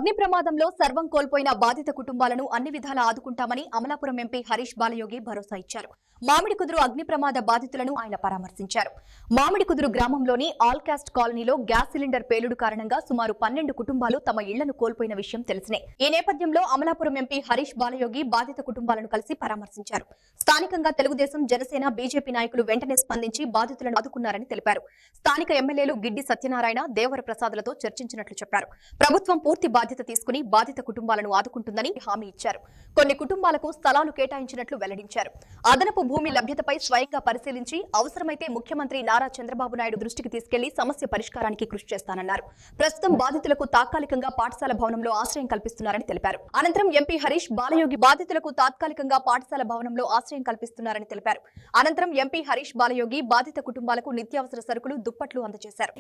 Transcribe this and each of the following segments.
అగ్ని ప్రమాదంలో సర్వం కోల్పోయిన బాధిత కుటుంబాలను అన్ని విధాలా ఆదుకుంటామని అమలాపురం ఎంపీ హరీష్ బాలయోగి భరోసా ఇచ్చారు. మామిడికుదురు అగ్ని ప్రమాద బాధితులను ఆయన పరామర్శించారు. మామిడికుదురు గ్రామంలోని ఆల్ కాస్ట్ కాలనీలో గ్యాస్ సిలిండర్ పేలుడు కారణంగా సుమారు 12 కుటుంబాలు తమ ఇళ్లను కోల్పోయిన విషయం తెలిసినే. ఈ నేపథ్యంలో అమలాపురం ఎంపీ హరీష్ బాలయోగి బాధిత కుటుంబాలను కలిసి పరామర్శించారు. స్థానికంగా తెలుగుదేశం, జనసేన, బీజేపీ నాయకులు వెంటనే స్పందించి బాధితులను ఆదుకున్నారని తెలిపారు. స్థానిక ఎమ్మెల్యేలు గిడ్డి సత్యనారాయణ, దేవర ప్రసాద్లతో చర్చించినట్లు చెప్పారు. ప్రభుత్వం పూర్తి బాధ్యత తీసుకుని బాధిత కుటుంబాలను ఆదుకుంటుందని హామీ ఇచ్చారు. కొన్ని కుటుంబాలకు స్థలాలు కేటాయించినట్లు వెల్లడించారు. అదనపు భూమి లభ్యతపై స్వయంగా పరిశీలించి అవసరమైతే ముఖ్యమంత్రి నారా చంద్రబాబు నాయుడు దృష్టికి తీసుకెళ్లి సమస్య పరిష్కారానికి కృషి చేస్తానన్నారు. ప్రస్తుతం బాధితులకు తాత్కాలికంగా పాఠశాల భవనంలో ఆశ్రయం కల్పిస్తున్నారని తెలిపారు. అనంతరం ఎంపీ హరీష్ బాలయోగి బాధితులకు తాత్కాలికంగా పాఠశాల భవనంలో ఆశ్రయం కల్పిస్తున్నారని తెలిపారు. అనంతరం ఎంపీ హరీష్ బాలయోగి బాధిత కుటుంబాలకు నిత్యావసర సరుకులు, దుప్పట్లు అందజేశారు.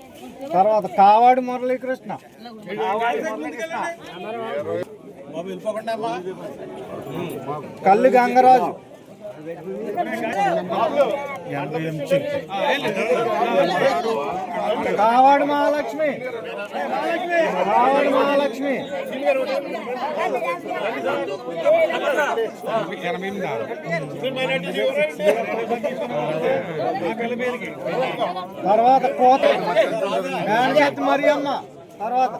కల్లు గంగరాజు, కావాడు మహాలక్ష్మి, తర్వాత కోత మరియమ్మ, తర్వాత